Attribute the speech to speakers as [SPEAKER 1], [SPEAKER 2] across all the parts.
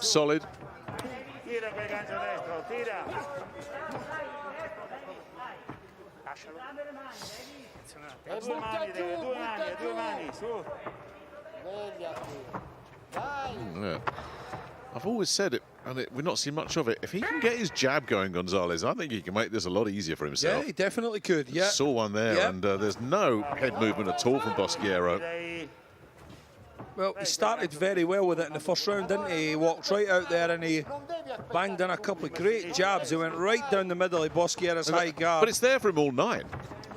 [SPEAKER 1] solid. Yeah. I've always said it, and we've not seen much of it. If he can get his jab going, Gonzalez, I think he can make this a lot easier for himself.
[SPEAKER 2] Yeah, he definitely could. Yeah.
[SPEAKER 1] Saw one there,
[SPEAKER 2] yeah.
[SPEAKER 1] and there's no head movement at all from Bosquiero.
[SPEAKER 2] Well, he started very well with it in the first round, didn't he? He walked right out there and he banged in a couple of great jabs. He went right down the middle of Bosquiero's high guard.
[SPEAKER 1] But it's there for him all night.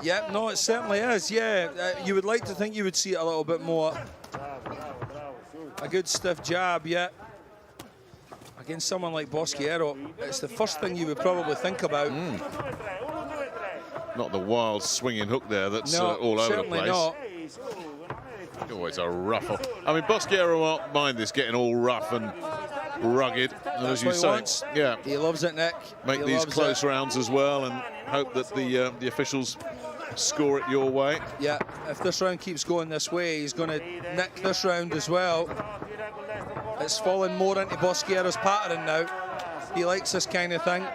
[SPEAKER 2] Yeah, no, it certainly is, yeah. You would like to think you would see it a little bit more. A good stiff jab, yeah. Against someone like Bosquiero, it's the first thing you would probably think about.
[SPEAKER 1] Not the wild swinging hook there that's
[SPEAKER 2] no,
[SPEAKER 1] all over the
[SPEAKER 2] certainly
[SPEAKER 1] place.
[SPEAKER 2] Not.
[SPEAKER 1] Oh, it's a rough. I mean, Bosquiero won't mind this getting all rough and rugged. And as you say, yeah,
[SPEAKER 2] he loves it, Nick.
[SPEAKER 1] Make these close rounds as well, and hope that the officials score it your way.
[SPEAKER 2] Yeah, if this round keeps going this way, he's going to nick this round as well. It's falling more into Bosquiero's pattern now. He likes this kind of thing.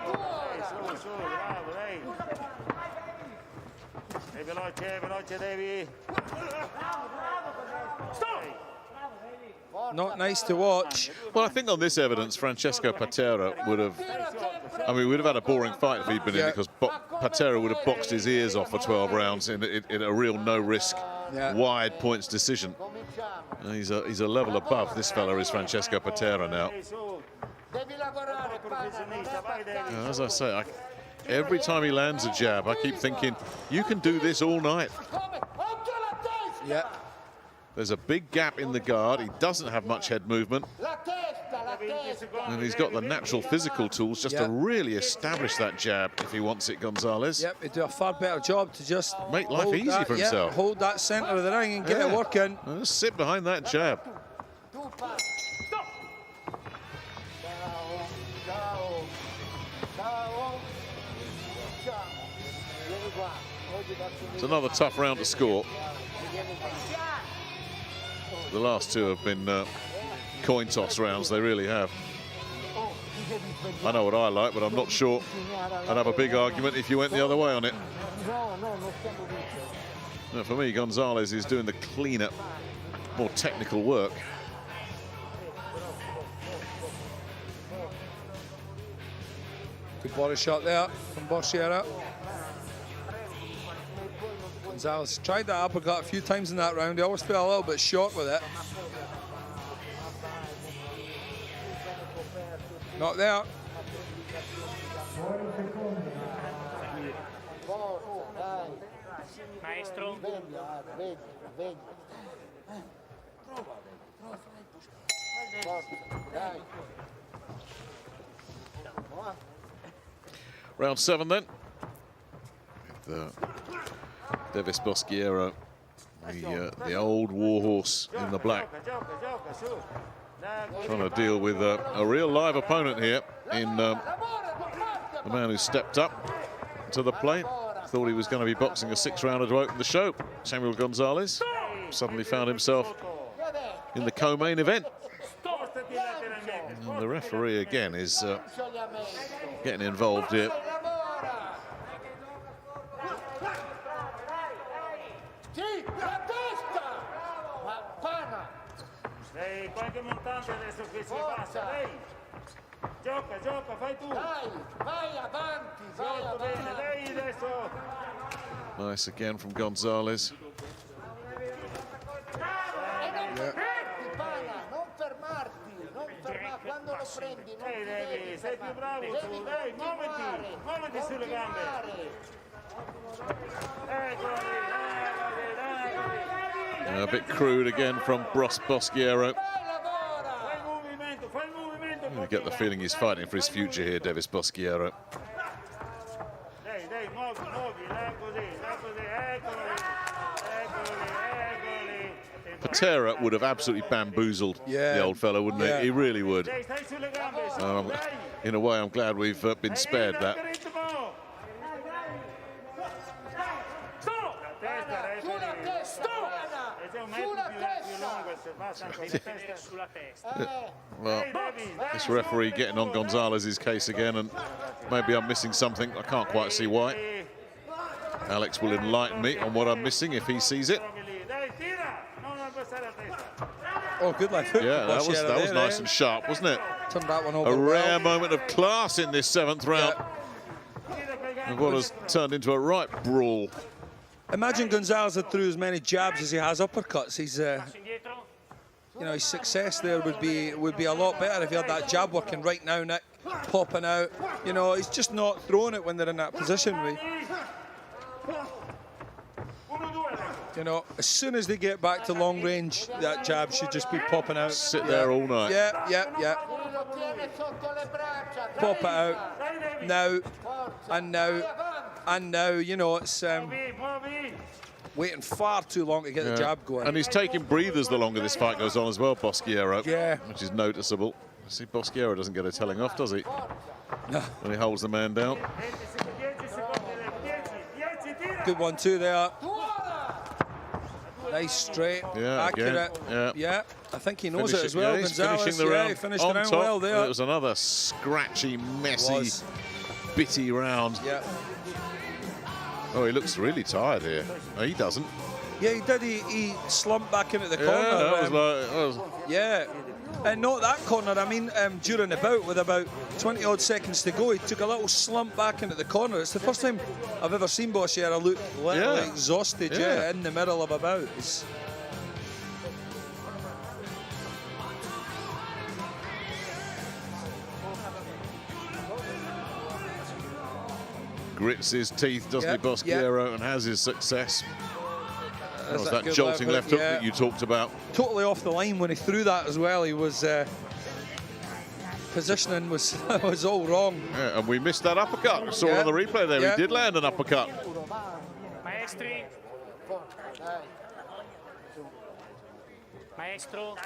[SPEAKER 2] Not nice to watch.
[SPEAKER 1] Well, I think on this evidence, Francesco Patera would have... I mean, we'd have had a boring fight if he'd been in, because Patera would have boxed his ears off for 12 rounds in a real no-risk, wide points decision. He's a level above. This fella is Francesco Patera now. As I say, every time he lands a jab, I keep thinking, you can do this all night.
[SPEAKER 2] Yeah.
[SPEAKER 1] There's a big gap in the guard. He doesn't have much head movement. And he's got the natural physical tools just to really establish that jab if he wants it, Gonzalez.
[SPEAKER 2] Yep, he'd do a far better job to just
[SPEAKER 1] make life easy for himself.
[SPEAKER 2] Hold that centre of the ring and get it working.
[SPEAKER 1] Just sit behind that jab. It's another tough round to score. The last two have been coin toss rounds, they really have. I know what I like, but I'm not sure I'd have a big argument if you went the other way on it. Now, for me, Gonzalez is doing the cleaner, more technical work.
[SPEAKER 2] Good body shot there from Bosquiero. Gonzalez tried that uppercut a few times in that round. He always fell a little bit short with it. Not there.
[SPEAKER 3] Maestro.
[SPEAKER 1] Round 7 then. Devis Bosquiero, the old warhorse in the black, trying to deal with a real live opponent here in the man who stepped up to the plate. Thought he was going to be boxing a 6-rounder to open the show. Samuel Gonzalez suddenly found himself in the co-main event. And the referee again is getting involved here.
[SPEAKER 4] Qualche montante adesso che si passa, lei gioca, fai tu. Vai avanti, bene, lei adesso.
[SPEAKER 1] Nice again from Gonzalez.
[SPEAKER 4] Non fermarti, quando lo prendi, sei più bravo tu, dai, muoviti sulle gambe.
[SPEAKER 1] A bit crude again from Bosquiero. You get the feeling he's fighting for his future here, Devis Bosquiero. Patera would have absolutely bamboozled the old fellow, wouldn't he? He really would. In a way, I'm glad we've been spared that. Well, this referee getting on Gonzalez's case again, and maybe I'm missing something. I can't quite see why. Alex will enlighten me on what I'm missing if he sees it.
[SPEAKER 2] Oh, good left hook.
[SPEAKER 1] Yeah, that was nice and sharp, wasn't it?
[SPEAKER 2] Turned that one over.
[SPEAKER 1] A rare
[SPEAKER 2] well.
[SPEAKER 1] moment of class in this 7th round. And what has turned into a right brawl.
[SPEAKER 2] Imagine Gonzalez had threw as many jabs as he has uppercuts. He's, you know, his success there would be a lot better if he had that jab working right now, Nick, popping out. You know, he's just not throwing it when they're in that position. You know, as soon as they get back to long range, that jab should just be popping out.
[SPEAKER 1] Sit there all night.
[SPEAKER 2] Yeah. Pop it out. Now, and now, and now. You know, it's waiting far too long to get the jab going.
[SPEAKER 1] And he's taking breathers the longer this fight goes on as well, Bosquiero.
[SPEAKER 2] Yeah.
[SPEAKER 1] Which is noticeable. See, Bosquiero doesn't get a telling off, does he?
[SPEAKER 2] No.
[SPEAKER 1] When he holds the man down.
[SPEAKER 2] Good one too there. Nice straight, accurate.
[SPEAKER 1] Again.
[SPEAKER 2] Yeah, I think he knows it as well.
[SPEAKER 1] He's
[SPEAKER 2] Gonzalez,
[SPEAKER 1] finishing the round
[SPEAKER 2] he finished
[SPEAKER 1] on
[SPEAKER 2] the round
[SPEAKER 1] top.
[SPEAKER 2] well there.
[SPEAKER 1] It was another scratchy, messy, bitty round.
[SPEAKER 2] Yeah.
[SPEAKER 1] Oh, he looks really tired here. No, he doesn't.
[SPEAKER 2] Yeah, he did. He slumped back into the corner.
[SPEAKER 1] Yeah, that was
[SPEAKER 2] yeah. And not that corner, I mean, during the bout, with about 20 odd seconds to go, he took a little slump back into the corner. It's the first time I've ever seen Bosquiero look literally exhausted in the middle of a bout.
[SPEAKER 1] grits his teeth, doesn't he, Bosquiero, and has his success. That was that jolting left hook that you talked about.
[SPEAKER 2] Totally off the line when he threw that as well. He was positioning was all wrong.
[SPEAKER 1] Yeah, and we missed that uppercut. We saw it on the replay there. He did land an uppercut.
[SPEAKER 3] Maestri. Maestro.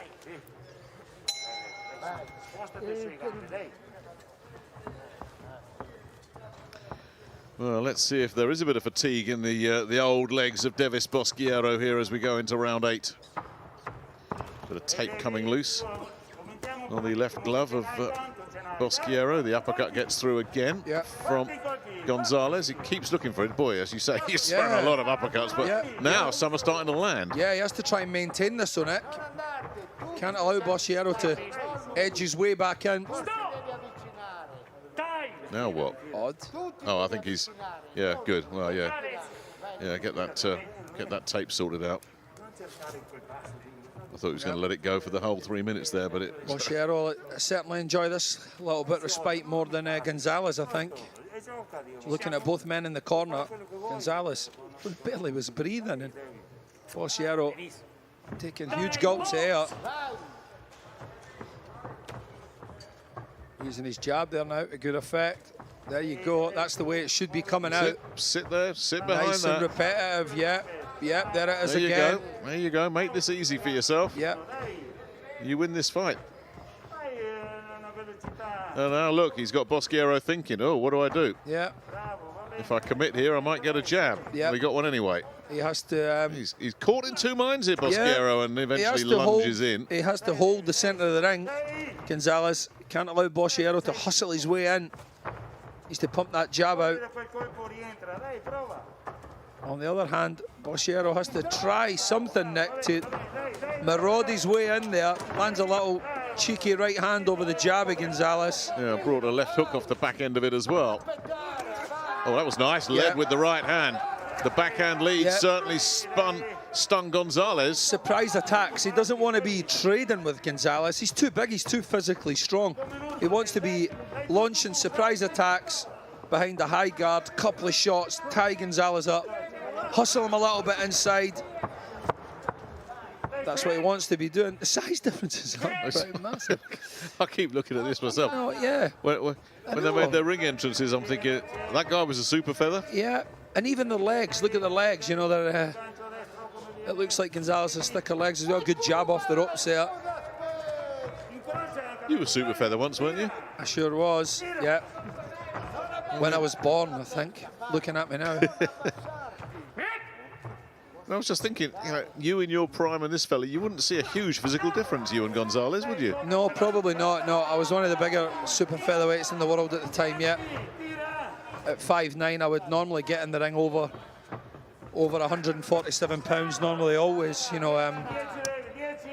[SPEAKER 1] Well, let's see if there is a bit of fatigue in the old legs of Devis Bosquiero here as we go into round 8. Bit of tape coming loose on the left glove of Bosquiero. The uppercut gets through again from Gonzalez. He keeps looking for it. Boy, as you say, he's thrown a lot of uppercuts, but now some are starting to land.
[SPEAKER 2] Yeah, he has to try and maintain this, on it. Can't allow Bosquiero to edge his way back in.
[SPEAKER 1] Now what?
[SPEAKER 2] Odd.
[SPEAKER 1] Oh, I think he's, good. Well, yeah, get that tape sorted out. I thought he was going to let it go for the whole 3 minutes there, but it...
[SPEAKER 2] Bosquiero certainly enjoy this. A little bit of respite more than Gonzalez, I think. Looking at both men in the corner, Gonzalez barely was breathing, and Bosquiero taking huge gulps of air. Using his jab there now to good effect. There you go. That's the way it should be coming out.
[SPEAKER 1] Sit there. Sit behind
[SPEAKER 2] nice
[SPEAKER 1] that.
[SPEAKER 2] And repetitive. Yeah, there it is
[SPEAKER 1] there
[SPEAKER 2] again.
[SPEAKER 1] You go. There you go. Make this easy for yourself.
[SPEAKER 2] Yeah.
[SPEAKER 1] You win this fight. And now look, he's got Bosquiero thinking, oh, what do I do?
[SPEAKER 2] Yeah.
[SPEAKER 1] If I commit here, I might get a jab. Yeah. Well, he got one anyway.
[SPEAKER 2] He has to...
[SPEAKER 1] he's caught in two minds here, Bosquiero, and eventually lunges in.
[SPEAKER 2] He has to hold the centre of the ring. Gonzalez can't allow Bosquiero to hustle his way in. He's to pump that jab out. On the other hand, Bosquiero has to try something, Nick, to maraud his way in there. Lands a little cheeky right hand over the jab of Gonzalez.
[SPEAKER 1] Yeah, brought a left hook off the back end of it as well. Oh, that was nice. Led with the right hand. The backhand lead certainly stung Gonzalez.
[SPEAKER 2] Surprise attacks. He doesn't want to be trading with Gonzalez. He's too big. He's too physically strong. He wants to be launching surprise attacks behind the high guard. Couple of shots. Tie Gonzalez up. Hustle him a little bit inside. That's what he wants to be doing. The size differences are pretty massive.
[SPEAKER 1] I keep looking at this myself.
[SPEAKER 2] No, yeah.
[SPEAKER 1] When they made their ring entrances, I'm thinking, that guy was a super feather?
[SPEAKER 2] Yeah, and even the legs. Look at the legs, you know, they're... it looks like Gonzalez has thicker legs as well. Good jab off the ropes there.
[SPEAKER 1] You were super feather once, weren't you?
[SPEAKER 2] I sure was, yeah. When I was born, I think. Looking at me now.
[SPEAKER 1] I was just thinking, you in your prime and this fella, you wouldn't see a huge physical difference, you and Gonzalez, would you?
[SPEAKER 2] No, probably not. No, I was one of the bigger super featherweights in the world at the time, yeah. At 5'9", I would normally get in the ring over 147 pounds, normally, always, you know.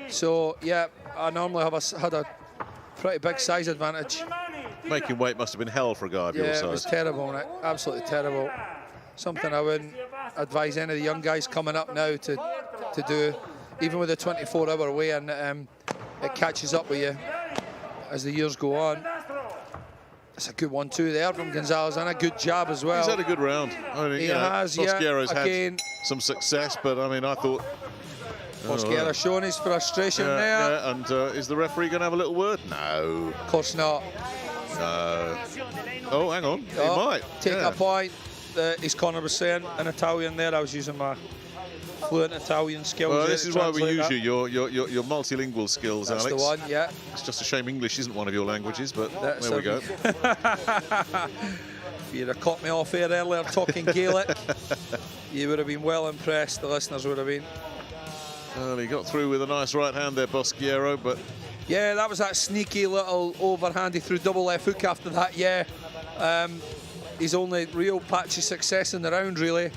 [SPEAKER 2] So, yeah, I normally had a pretty big size advantage.
[SPEAKER 1] Making weight must have been hell for a guy of your size.
[SPEAKER 2] Yeah, it was terrible, Nick. Absolutely terrible. Something I wouldn't advise any of the young guys coming up now to do, even with a 24-hour weigh-in. It catches up with you as the years go on. It's a good 1-2 there from Gonzalez, and a good jab as well.
[SPEAKER 1] He's had a good round. I mean,
[SPEAKER 2] He has,
[SPEAKER 1] Bosquiero's
[SPEAKER 2] again,
[SPEAKER 1] had some success, but I mean, I thought...
[SPEAKER 2] Bosquiero showing his frustration there.
[SPEAKER 1] Yeah, and is the referee going to have a little word? No.
[SPEAKER 2] Of course not.
[SPEAKER 1] No. Oh, hang on. He might.
[SPEAKER 2] Take a point. His corner was saying in Italian there. I was using my fluent Italian skills.
[SPEAKER 1] Well,
[SPEAKER 2] there
[SPEAKER 1] this
[SPEAKER 2] to
[SPEAKER 1] is why we
[SPEAKER 2] translate
[SPEAKER 1] use
[SPEAKER 2] that.
[SPEAKER 1] your multilingual skills,
[SPEAKER 2] That's
[SPEAKER 1] Alex.
[SPEAKER 2] the one, yeah.
[SPEAKER 1] It's just a shame English isn't one of your languages, but
[SPEAKER 2] That's
[SPEAKER 1] there we go.
[SPEAKER 2] If you'd have caught me off air earlier talking Gaelic, you would have been well impressed. The listeners would have been.
[SPEAKER 1] Well, he got through with a nice right hand there, Bosquiero, but...
[SPEAKER 2] Yeah, that was that sneaky little overhand. He threw double left hook after that, yeah. His only real patchy success in the round, really.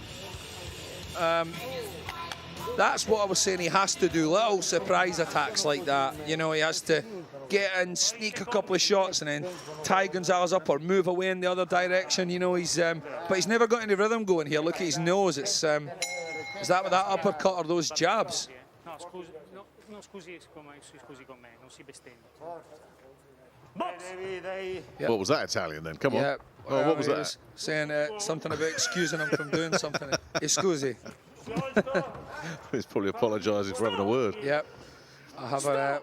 [SPEAKER 2] That's what I was saying he has to do, little surprise attacks like that. You know, he has to get in, sneak a couple of shots and then tie Gonzalez up or move away in the other direction. You know, but he's never got any rhythm going here. Look at his nose. It's, is that with that uppercut or those jabs?
[SPEAKER 3] No, scusi, no, scusi con me, non si bestemmia.
[SPEAKER 2] Yep.
[SPEAKER 1] What was that Italian then? Come on.
[SPEAKER 2] Yeah.
[SPEAKER 1] Oh, what was
[SPEAKER 2] he
[SPEAKER 1] that?
[SPEAKER 2] Saying something about excusing him from doing something. Scusi.
[SPEAKER 1] He's probably apologising for having a word.
[SPEAKER 2] Yep.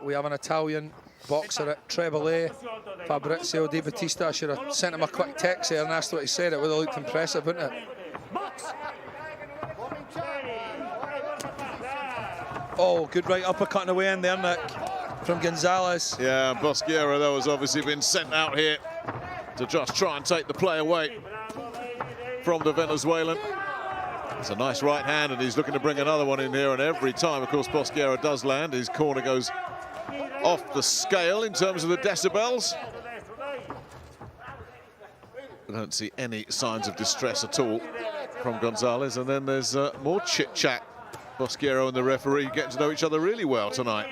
[SPEAKER 2] We have an Italian boxer at Treble A, Fabrizio Di Battista. I should have sent him a quick text here and asked what he said. It would have looked impressive, wouldn't it? Oh, good right uppercut away in there, Nick, from Gonzalez.
[SPEAKER 1] Yeah, Bosquiero, though, has obviously been sent out here to just try and take the play away from the Venezuelan. It's a nice right hand, and he's looking to bring another one in here, and every time, of course, Bosquiero does land, his corner goes off the scale in terms of the decibels. I don't see any signs of distress at all from Gonzalez, and then there's more chit-chat. Bosquiero and the referee getting to know each other really well tonight.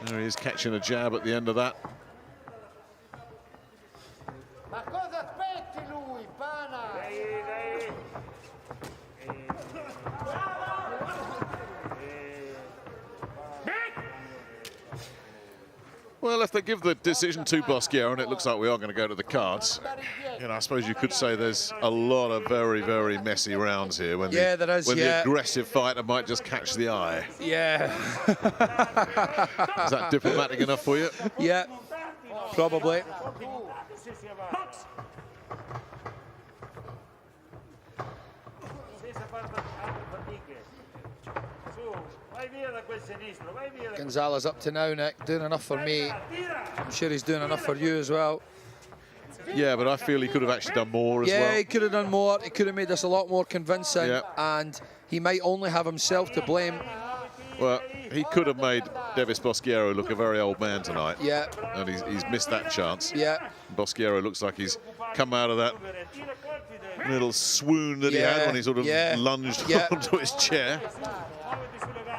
[SPEAKER 1] There he is, catching a jab at the end of that. Well, if they give the decision to Bosquiero, and it looks like we are going to go to the cards, you know, I suppose you could say there's a lot of very, very messy rounds here. When
[SPEAKER 2] there is,
[SPEAKER 1] when the aggressive fighter might just catch the eye.
[SPEAKER 2] Yeah.
[SPEAKER 1] Is that diplomatic enough for you?
[SPEAKER 2] Yeah, probably. Gonzalez up to now, Nick, doing enough for me. I'm sure he's doing enough for you as well.
[SPEAKER 1] Yeah, but I feel he could have actually done more as well.
[SPEAKER 2] Yeah, he could have done more. He could have made this a lot more convincing, and he might only have himself to blame.
[SPEAKER 1] Well, he could have made Devis Bosquiero look a very old man tonight.
[SPEAKER 2] Yeah.
[SPEAKER 1] And he's missed that chance.
[SPEAKER 2] Yeah.
[SPEAKER 1] Bosquiero looks like he's come out of that little swoon that he had when he sort of lunged onto his chair.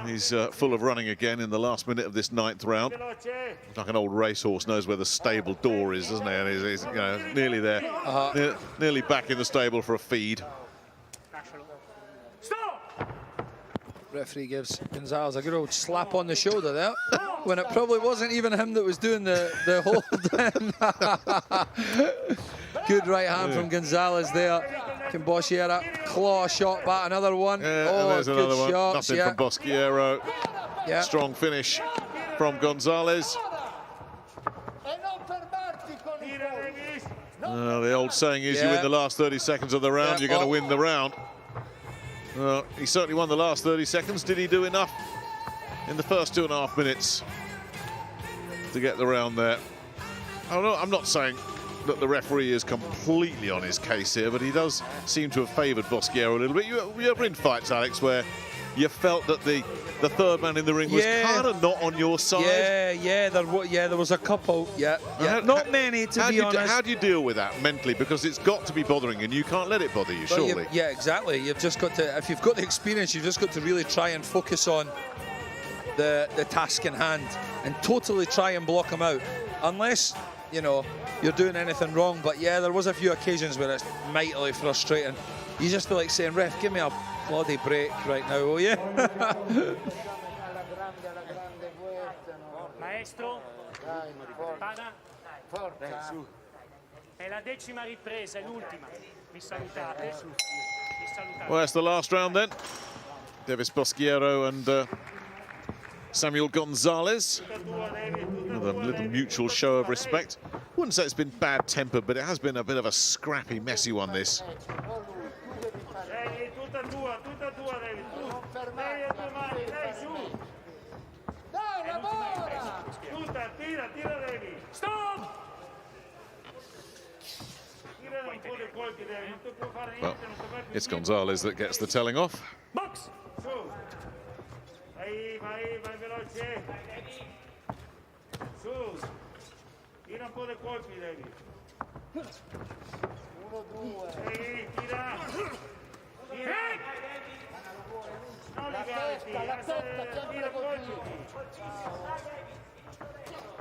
[SPEAKER 1] He's full of running again in the last minute of this 9th round. Like an old racehorse knows where the stable door is, doesn't he? And he's you know, nearly there, nearly back in the stable for a feed.
[SPEAKER 2] Referee gives Gonzalez a good old slap on the shoulder there, when it probably wasn't even him that was doing the hold. Good right hand from Gonzalez there. Can Bosquiero claw shot back another one?
[SPEAKER 1] Yeah,
[SPEAKER 2] oh,
[SPEAKER 1] and there's
[SPEAKER 2] good
[SPEAKER 1] another one.
[SPEAKER 2] shots,
[SPEAKER 1] Nothing from Bosquiero.
[SPEAKER 2] Yeah.
[SPEAKER 1] Strong finish from Gonzalez. The old saying is you win the last 30 seconds of the round, you're going to win the round. He certainly won the last 30 seconds. Did he do enough in the first 2.5 minutes to get the round there? Oh, no, I'm not saying that the referee is completely on his case here, but he does seem to have favoured Bosquiero a little bit. You ever in fights, Alex, where you felt that the third man in the ring was kind of not on your side?
[SPEAKER 2] There was a couple. Not many, to be honest.
[SPEAKER 1] How do you deal with that mentally? Because it's got to be bothering you, and you can't let it bother you, surely.
[SPEAKER 2] Yeah, exactly. You've just got to, if you've got the experience, you've just got to really try and focus on the task in hand and totally try and block him out. Unless, you know, you're doing anything wrong. But yeah, there was a few occasions where it's mightily frustrating. You just feel like saying, ref, give me a bloody break right now, will you?
[SPEAKER 3] Maestro, Pana, è la 10ª ripresa, è l'ultima. Vi salutate.
[SPEAKER 1] Well, that's the last round then. Devis Bosquiero and Samuel Gonzalez. Another little mutual show of respect. Wouldn't say it's been bad-tempered, but it has been a bit of a scrappy, messy one, this. Well, it's Gonzalez that gets the telling off.
[SPEAKER 3] Box!
[SPEAKER 4] Vai veloce. Su. Tira un po' di colpi, David. 1, 2. Tira. Non legarti. Tira colpi.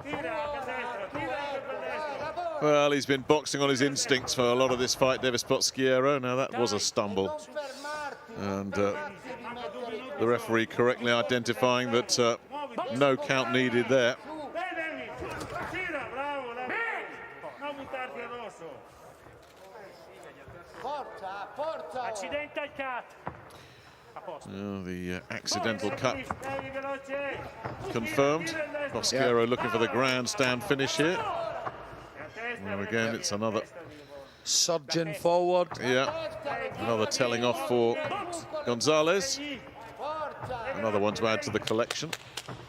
[SPEAKER 4] Tira per destra. Tira per destra.
[SPEAKER 1] Well, he's been boxing on his instincts for a lot of this fight, Devis Bosquiero. Now, that was a stumble. And the referee correctly identifying that no count needed there.
[SPEAKER 3] Accidental cut.
[SPEAKER 1] The accidental cut confirmed. Bosquiero looking for the grandstand finish here. Well, again, it's another
[SPEAKER 2] surging forward.
[SPEAKER 1] Yeah, another telling off for Gonzalez. Another one to add to the collection.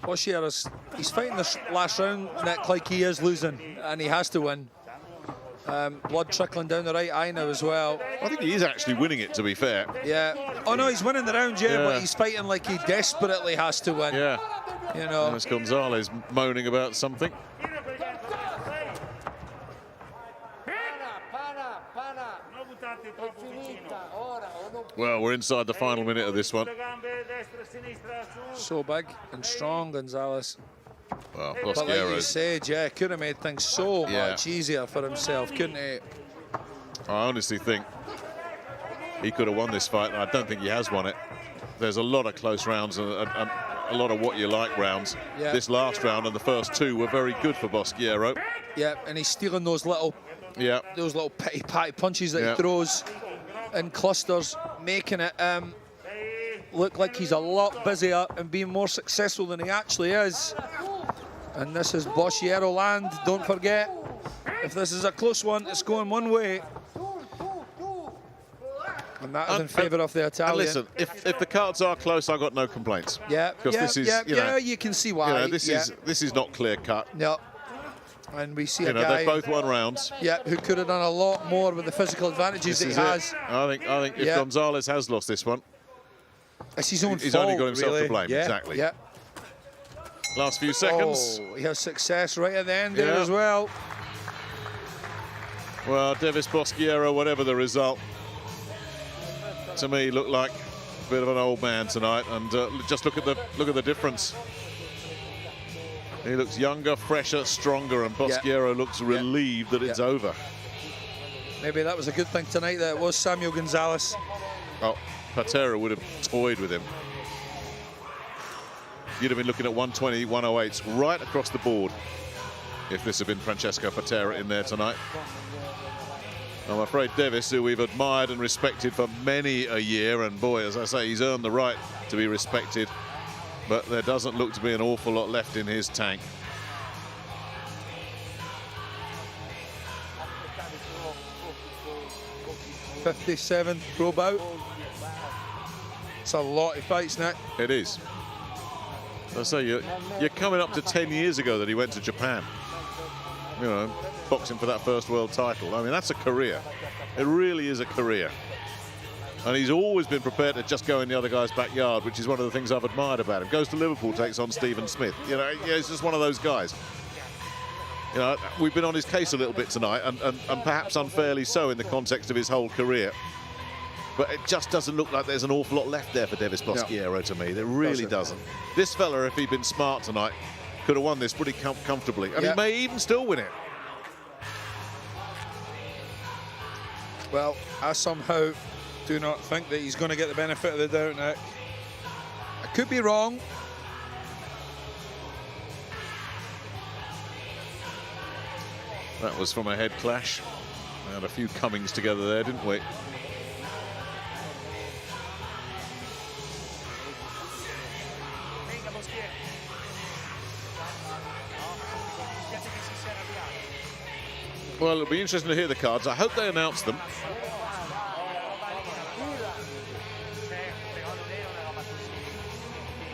[SPEAKER 2] Bosquiero's, he's fighting this last round, Nick, like he is losing, and he has to win. Blood trickling down the right eye now as well.
[SPEAKER 1] I think he is actually winning it, to be fair.
[SPEAKER 2] Yeah. Oh no, he's winning the round, but he's fighting like he desperately has to win.
[SPEAKER 1] Yeah.
[SPEAKER 2] You know.
[SPEAKER 1] There's Gonzalez moaning about something. Well, we're inside the final minute of this one.
[SPEAKER 2] So big and strong, Gonzalez.
[SPEAKER 1] Well,
[SPEAKER 2] But like you
[SPEAKER 1] Bosquiero,
[SPEAKER 2] said, could have made things so much easier for himself, couldn't he?
[SPEAKER 1] I honestly think he could have won this fight, and I don't think he has won it. There's a lot of close rounds and a lot of what you like rounds.
[SPEAKER 2] Yeah.
[SPEAKER 1] This last round and the first two were very good for Bosquiero.
[SPEAKER 2] Yeah, and he's stealing those little petty patty punches that he throws in clusters, making it look like he's a lot busier and being more successful than he actually is. And this is Bosquiero land, don't forget. If this is a close one, it's going one way. And that is in favour of the Italian.
[SPEAKER 1] And listen, if the cards are close, I've got no complaints.
[SPEAKER 2] Yeah,
[SPEAKER 1] because this is,
[SPEAKER 2] you can see why.
[SPEAKER 1] You know, this is not clear cut.
[SPEAKER 2] No. And we see a
[SPEAKER 1] You know,
[SPEAKER 2] guy,
[SPEAKER 1] they've both won rounds.
[SPEAKER 2] yeah, who could have done a lot more with the physical advantages that he has.
[SPEAKER 1] I think if Gonzalez has lost this one,
[SPEAKER 2] It's his own
[SPEAKER 1] he's
[SPEAKER 2] fault,
[SPEAKER 1] only got himself
[SPEAKER 2] really.
[SPEAKER 1] to blame.
[SPEAKER 2] Yeah,
[SPEAKER 1] Exactly.
[SPEAKER 2] Yeah.
[SPEAKER 1] Last few seconds.
[SPEAKER 2] Oh, he has success right at the end there as well.
[SPEAKER 1] Well, Devis Bosquiero, whatever the result, to me looked like a bit of an old man tonight. And just look at the difference. He looks younger, fresher, stronger, and Bosquiero looks relieved that it's over.
[SPEAKER 2] Maybe that was a good thing tonight that it was Samuel Gonzalez.
[SPEAKER 1] Oh, Patera would have toyed with him. You'd have been looking at 120, 108s right across the board if this had been Francesco Patera in there tonight. I'm afraid Devis, who we've admired and respected for many a year, and boy, as I say, he's earned the right to be respected, but there doesn't look to be an awful lot left in his tank.
[SPEAKER 2] '57 pro bout. It's a lot of fights, Nick.
[SPEAKER 1] It is. I say, you're coming up to 10 years ago that he went to Japan. you know, boxing for that first world title. I mean, that's a career. It really is a career. And he's always been prepared to just go in the other guy's backyard, which is one of the things I've admired about him. Goes to Liverpool, takes on Stephen Smith. You know, yeah, he's just one of those guys. You know, we've been on his case a little bit tonight, and perhaps unfairly so in the context of his whole career. But it just doesn't look like there's an awful lot left there for Devis Bosquiero to me. It really doesn't. This fella, if he'd been smart tonight, could have won this pretty comfortably. And he may even still win it.
[SPEAKER 2] Well, I somehow do not think that he's going to get the benefit of the doubt now. I could be wrong.
[SPEAKER 1] That was from a head clash. We had a few comings together there, didn't we? Well, it'll be interesting to hear the cards. I hope they announce them.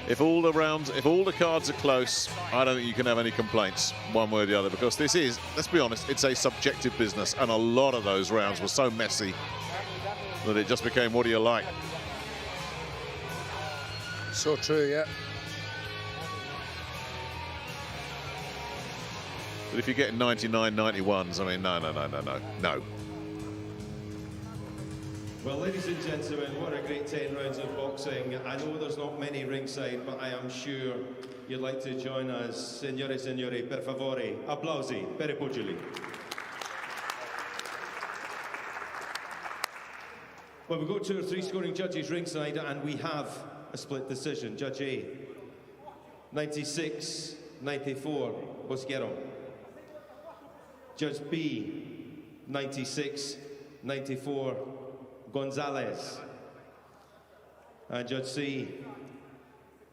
[SPEAKER 1] If all the cards are close, I don't think you can have any complaints one way or the other, because this is, let's be honest, it's a subjective business, and a lot of those rounds were so messy that it just became, what do you like?
[SPEAKER 2] So true, yeah.
[SPEAKER 1] But if you're getting 99, 91s, I mean, no.
[SPEAKER 5] Well, ladies and gentlemen, what a great 10 rounds of boxing. I know there's not many ringside, but I am sure you'd like to join us. Signore, signori, per favore, applausi per i pugili. Well, we've got 2 or 3 scoring judges ringside, and we have a split decision. Judge A, 96-94, Bosquiero. Judge B, 96-94, Gonzalez. And Judge C,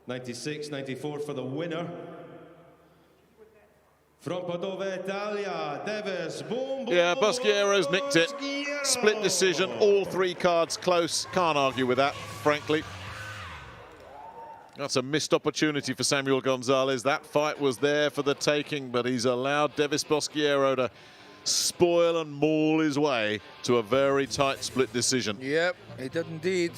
[SPEAKER 5] 96-94 for the winner. From Padova, Italia, Devis, boom,
[SPEAKER 1] Yeah, Bosquiero's nicked it. Split decision, all 3 cards close. Can't argue with that, frankly. That's a missed opportunity for Samuel Gonzalez. That fight was there for the taking, but he's allowed Devis Bosquiero to spoil and maul his way to a very tight split decision.
[SPEAKER 2] Yep, he did indeed.